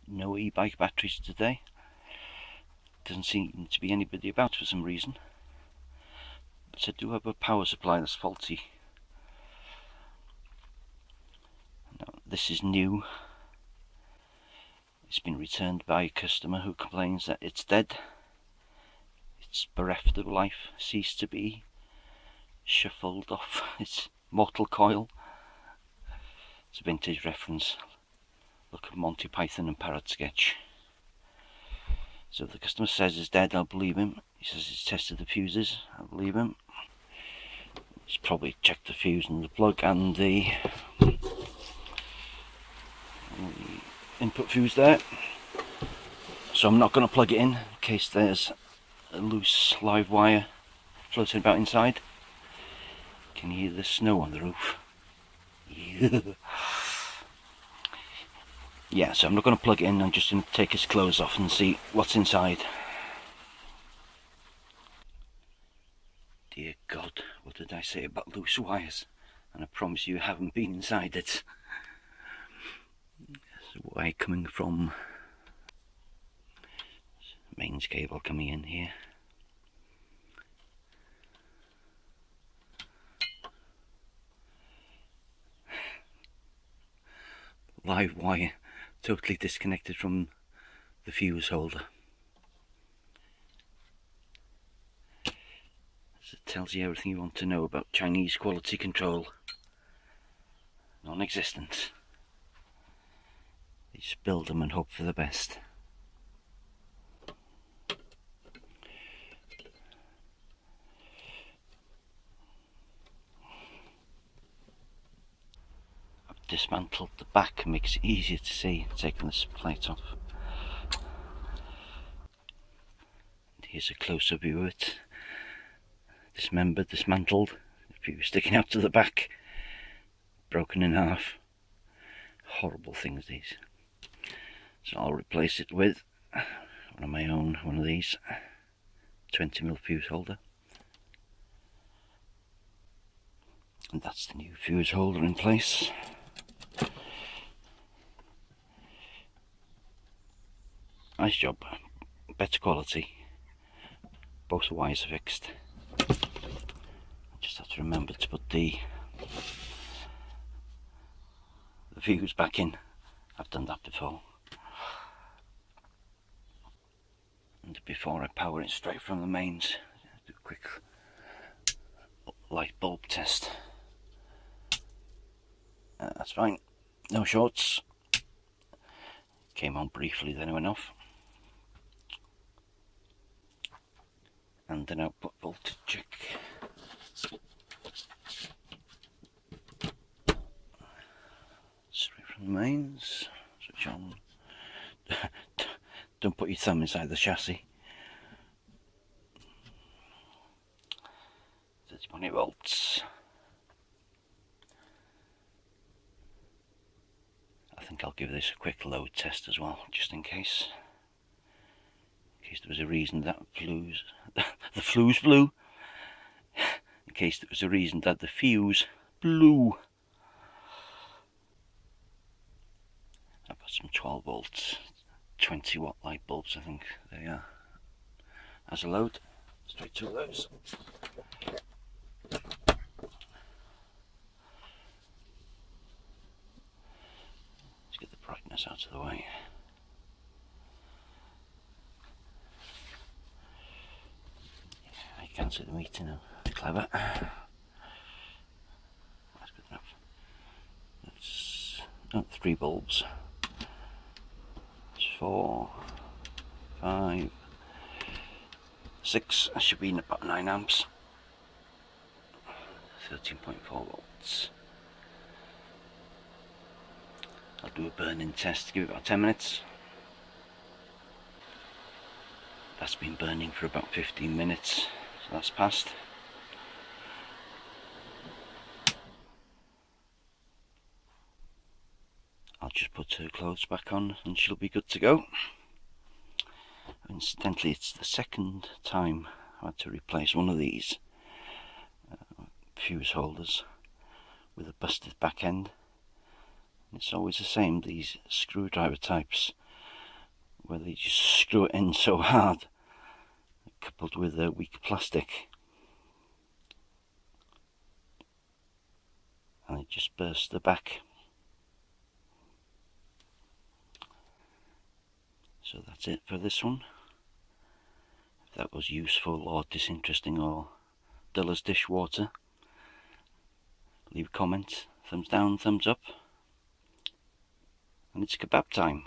No e-bike batteries today. Doesn't seem to be anybody about for some reason. But I do have a power supply that's faulty. Now, this is new. It's been returned by a customer who complains that it's dead. It's bereft of life, ceased to be, shuffled off its mortal coil. It's a vintage reference. Look at Monty Python and Parrot sketch. So if the customer says it's dead, I'll believe him. He says he's tested the fuses, I'll believe him. He's probably checked the fuse and the plug and the input fuse there. So I'm not going to plug it in case there's a loose live wire floating about inside. Can you hear the snow on the roof? Yeah, so I'm not going to plug it in, I'm just going to take his clothes off and see what's inside. Dear God, what did I say about loose wires? And I promise you I haven't been inside it. There's a wire coming from mains cable coming in here. Live wire totally disconnected from the fuse holder. So it tells you everything you want to know about Chinese quality control. Non-existent. You just build them and hope for the best. Dismantled the back, makes it easier to see, taking this plate off. And here's a closer view of it. Dismembered, dismantled, the fuse sticking out to the back, broken in half. Horrible things these. So I'll replace it with one of my own, one of these 20mm fuse holder. And that's the new fuse holder in place. Nice job, better quality, both the wires are fixed. I just have to remember to put the fuse back in. I've done that before. And before I power it straight from the mains, do a quick light bulb test. That's fine, no shorts. Came on briefly, then it went off. And then output voltage check. Straight from the mains, switch on. Don't put your thumb inside the chassis. 30.8 volts. I think I'll give this a quick load test as well, just in case. In case there was a reason that the fuse blew. In case there was a reason that the fuse blew. I've got some 12 volts, 20 watt light bulbs, I think they are. As a load, straight to those. Let's get the brightness out of the way. Can't see the meter now. Clever. That's good enough. That's 3 bulbs. That's 4, 5, 6. That should be in about 9 amps. 13.4 volts. I'll do a burn-in test. Give it about 10 minutes. That's been burning for about 15 minutes. So that's passed. I'll just put her clothes back on and she'll be good to go. Incidentally, it's the second time I had to replace one of these fuse holders with a busted back end. It's always the same, these screwdriver types. where they just screw it in so hard, coupled with a weak plastic, and it just bursts the back. So that's it for this one. If that was useful or disinteresting or dull as dishwater, leave a comment, thumbs down, thumbs up, and it's kebab time.